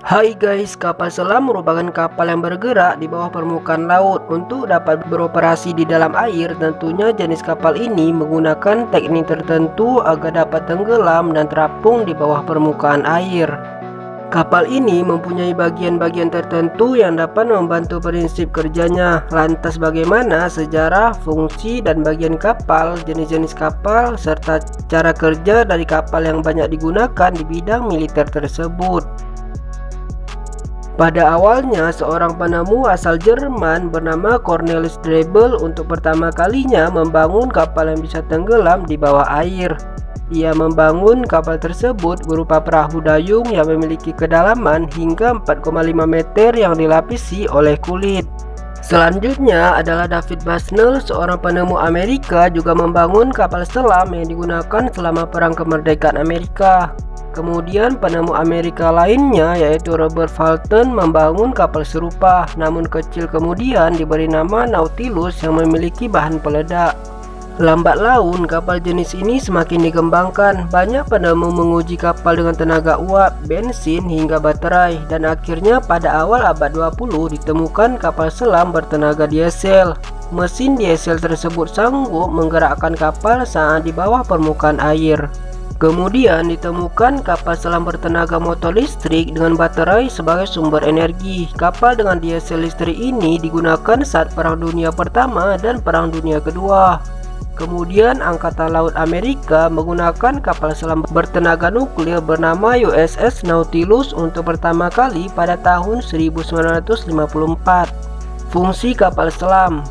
Hai guys, kapal selam merupakan kapal yang bergerak di bawah permukaan laut. Untuk dapat beroperasi di dalam air, tentunya jenis kapal ini menggunakan teknik tertentu agar dapat tenggelam dan terapung di bawah permukaan air. Kapal ini mempunyai bagian-bagian tertentu yang dapat membantu prinsip kerjanya. Lantas bagaimana sejarah, fungsi, dan bagian kapal, jenis-jenis kapal, serta cara kerja dari kapal yang banyak digunakan di bidang militer tersebut? Pada awalnya, seorang penemu asal Jerman bernama Cornelis Drebbel untuk pertama kalinya membangun kapal yang bisa tenggelam di bawah air. Ia membangun kapal tersebut berupa perahu dayung yang memiliki kedalaman hingga 4,5 meter yang dilapisi oleh kulit. Selanjutnya adalah David Bushnell, seorang penemu Amerika, juga membangun kapal selam yang digunakan selama Perang Kemerdekaan Amerika. Kemudian penemu Amerika lainnya yaitu Robert Fulton membangun kapal serupa, namun kecil, kemudian diberi nama Nautilus yang memiliki bahan peledak. Lambat laun kapal jenis ini semakin dikembangkan. Banyak penemu menguji kapal dengan tenaga uap, bensin, hingga baterai, dan akhirnya pada awal abad 20 ditemukan kapal selam bertenaga diesel. Mesin diesel tersebut sanggup menggerakkan kapal saat di bawah permukaan air. Kemudian ditemukan kapal selam bertenaga motor listrik dengan baterai sebagai sumber energi. Kapal dengan diesel listrik ini digunakan saat Perang Dunia Pertama dan Perang Dunia Kedua. Kemudian Angkatan Laut Amerika menggunakan kapal selam bertenaga nuklir bernama USS Nautilus untuk pertama kali pada tahun 1954. Fungsi kapal selam.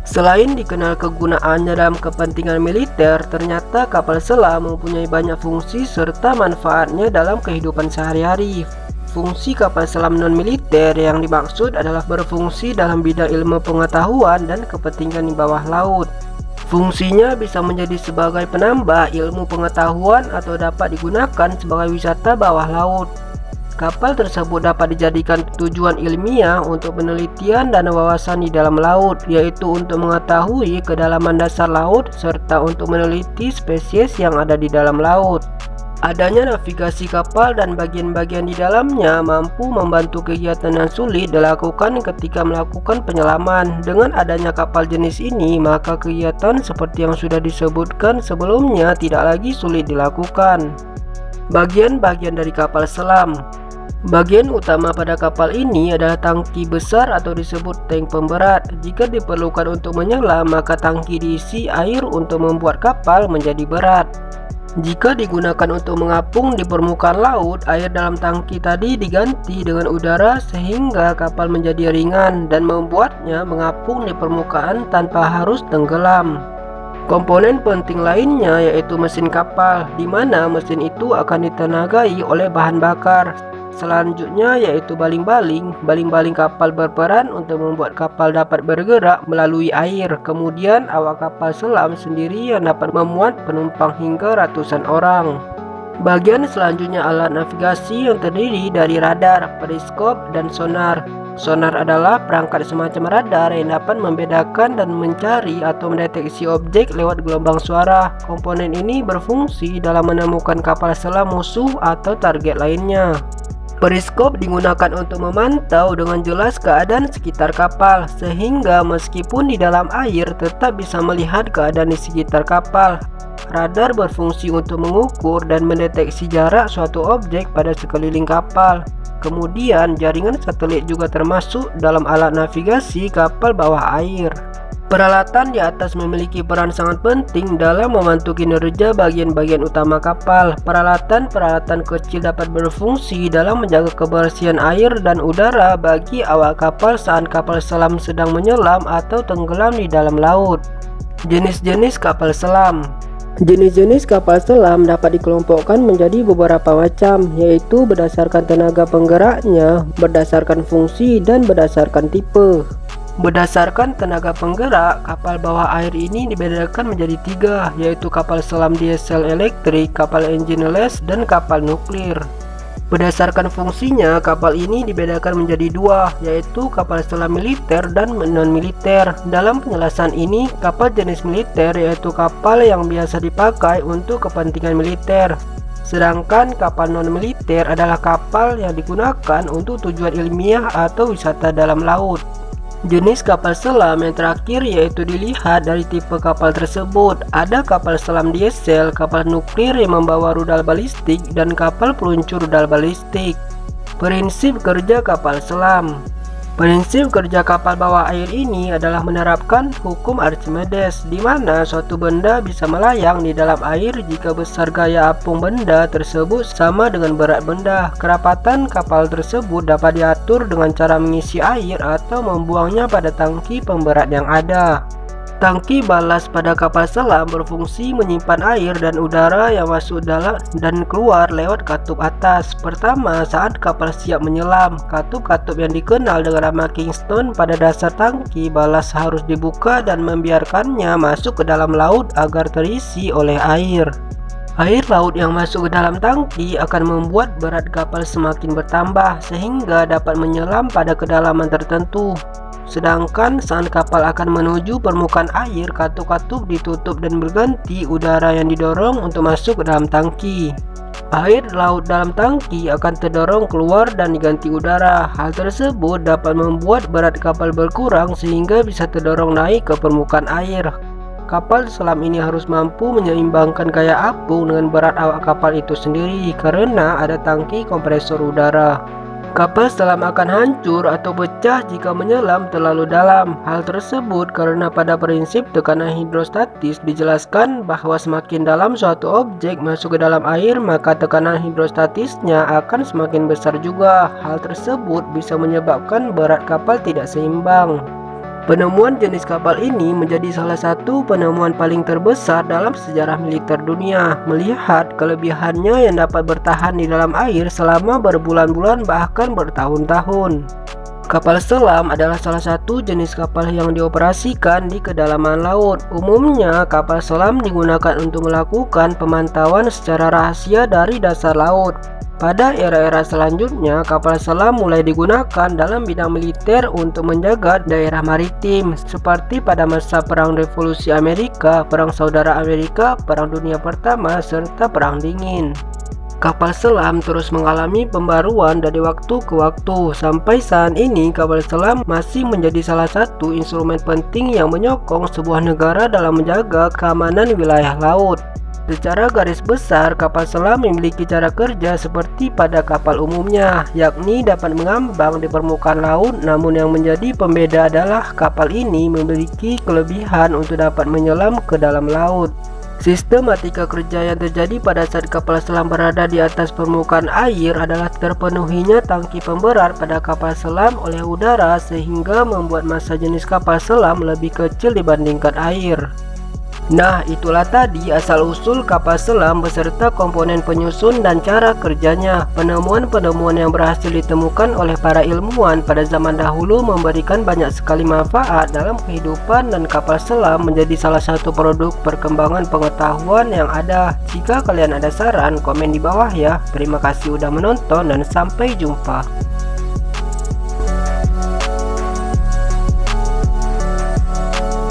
Selain dikenal kegunaannya dalam kepentingan militer, ternyata kapal selam mempunyai banyak fungsi serta manfaatnya dalam kehidupan sehari-hari. Fungsi kapal selam non-militer yang dimaksud adalah berfungsi dalam bidang ilmu pengetahuan dan kepentingan di bawah laut. Fungsinya bisa menjadi sebagai penambah ilmu pengetahuan atau dapat digunakan sebagai wisata bawah laut. Kapal tersebut dapat dijadikan tujuan ilmiah untuk penelitian dan wawasan di dalam laut, yaitu untuk mengetahui kedalaman dasar laut serta untuk meneliti spesies yang ada di dalam laut. Adanya navigasi kapal dan bagian-bagian di dalamnya mampu membantu kegiatan yang sulit dilakukan ketika melakukan penyelaman. Dengan adanya kapal jenis ini, maka kegiatan seperti yang sudah disebutkan sebelumnya tidak lagi sulit dilakukan. Bagian-bagian dari kapal selam. Bagian utama pada kapal ini adalah tangki besar atau disebut tank pemberat. Jika diperlukan untuk menyelam, maka tangki diisi air untuk membuat kapal menjadi berat. Jika digunakan untuk mengapung di permukaan laut, air dalam tangki tadi diganti dengan udara sehingga kapal menjadi ringan dan membuatnya mengapung di permukaan tanpa harus tenggelam. Komponen penting lainnya yaitu mesin kapal, di mana mesin itu akan ditenagai oleh bahan bakar. Selanjutnya yaitu baling-baling. Baling-baling kapal berperan untuk membuat kapal dapat bergerak melalui air. Kemudian awak kapal selam sendiri yang dapat memuat penumpang hingga ratusan orang. Bagian selanjutnya alat navigasi yang terdiri dari radar, periskop, dan sonar. Sonar adalah perangkat semacam radar yang dapat membedakan dan mencari atau mendeteksi objek lewat gelombang suara. Komponen ini berfungsi dalam menemukan kapal selam musuh atau target lainnya. Periskop digunakan untuk memantau dengan jelas keadaan sekitar kapal, sehingga meskipun di dalam air tetap bisa melihat keadaan di sekitar kapal. Radar berfungsi untuk mengukur dan mendeteksi jarak suatu objek pada sekeliling kapal. Kemudian jaringan satelit juga termasuk dalam alat navigasi kapal bawah air. Peralatan di atas memiliki peran sangat penting dalam membantu kinerja bagian-bagian utama kapal. Peralatan-peralatan kecil dapat berfungsi dalam menjaga kebersihan air dan udara bagi awak kapal saat kapal selam sedang menyelam atau tenggelam di dalam laut. Jenis-jenis kapal selam. Jenis-jenis kapal selam dapat dikelompokkan menjadi beberapa macam, yaitu berdasarkan tenaga penggeraknya, berdasarkan fungsi, dan berdasarkan tipe. Berdasarkan tenaga penggerak, kapal bawah air ini dibedakan menjadi 3, yaitu kapal selam diesel elektrik, kapal engineless, dan kapal nuklir. Berdasarkan fungsinya, kapal ini dibedakan menjadi 2, yaitu kapal selam militer dan non-militer. Dalam penjelasan ini, kapal jenis militer yaitu kapal yang biasa dipakai untuk kepentingan militer. Sedangkan kapal non-militer adalah kapal yang digunakan untuk tujuan ilmiah atau wisata dalam laut. Jenis kapal selam yang terakhir yaitu dilihat dari tipe kapal tersebut. Ada kapal selam diesel, kapal nuklir yang membawa rudal balistik, dan kapal peluncur rudal balistik. Prinsip kerja kapal selam. Prinsip kerja kapal bawah air ini adalah menerapkan hukum Archimedes, di mana suatu benda bisa melayang di dalam air jika besar gaya apung benda tersebut sama dengan berat benda. Kerapatan kapal tersebut dapat diatur dengan cara mengisi air atau membuangnya pada tangki pemberat yang ada. Tangki balas pada kapal selam berfungsi menyimpan air dan udara yang masuk dalam dan keluar lewat katup atas. Pertama, saat kapal siap menyelam, katup-katup yang dikenal dengan nama Kingston pada dasar tangki balas harus dibuka dan membiarkannya masuk ke dalam laut agar terisi oleh air. Air laut yang masuk ke dalam tangki akan membuat berat kapal semakin bertambah sehingga dapat menyelam pada kedalaman tertentu. Sedangkan saat kapal akan menuju permukaan air, katup-katup ditutup dan berganti udara yang didorong untuk masuk ke dalam tangki. Air laut dalam tangki akan terdorong keluar dan diganti udara. Hal tersebut dapat membuat berat kapal berkurang sehingga bisa terdorong naik ke permukaan air. Kapal selam ini harus mampu menyeimbangkan gaya apung dengan berat awak kapal itu sendiri karena ada tangki kompresor udara. Kapal selam akan hancur atau pecah jika menyelam terlalu dalam. Hal tersebut karena pada prinsip tekanan hidrostatis dijelaskan bahwa semakin dalam suatu objek masuk ke dalam air, maka tekanan hidrostatisnya akan semakin besar juga. Hal tersebut bisa menyebabkan berat kapal tidak seimbang. Penemuan jenis kapal ini menjadi salah satu penemuan paling terbesar dalam sejarah militer dunia, melihat kelebihannya yang dapat bertahan di dalam air selama berbulan-bulan bahkan bertahun-tahun. Kapal selam adalah salah satu jenis kapal yang dioperasikan di kedalaman laut. Umumnya, kapal selam digunakan untuk melakukan pemantauan secara rahasia dari dasar laut. Pada era-era selanjutnya, kapal selam mulai digunakan dalam bidang militer untuk menjaga daerah maritim, seperti pada masa Perang Revolusi Amerika, Perang Saudara Amerika, Perang Dunia Pertama, serta Perang Dingin. Kapal selam terus mengalami pembaruan dari waktu ke waktu. Sampai saat ini, kapal selam masih menjadi salah satu instrumen penting yang menyokong sebuah negara dalam menjaga keamanan wilayah laut. Secara garis besar, kapal selam memiliki cara kerja seperti pada kapal umumnya, yakni dapat mengambang di permukaan laut, namun yang menjadi pembeda adalah kapal ini memiliki kelebihan untuk dapat menyelam ke dalam laut. Sistematika kerja yang terjadi pada saat kapal selam berada di atas permukaan air adalah terpenuhinya tangki pemberat pada kapal selam oleh udara sehingga membuat massa jenis kapal selam lebih kecil dibandingkan air. Nah, itulah tadi asal-usul kapal selam beserta komponen penyusun dan cara kerjanya. Penemuan-penemuan yang berhasil ditemukan oleh para ilmuwan pada zaman dahulu memberikan banyak sekali manfaat dalam kehidupan, dan kapal selam menjadi salah satu produk perkembangan pengetahuan yang ada. Jika kalian ada saran, komen di bawah ya. Terima kasih udah menonton dan sampai jumpa.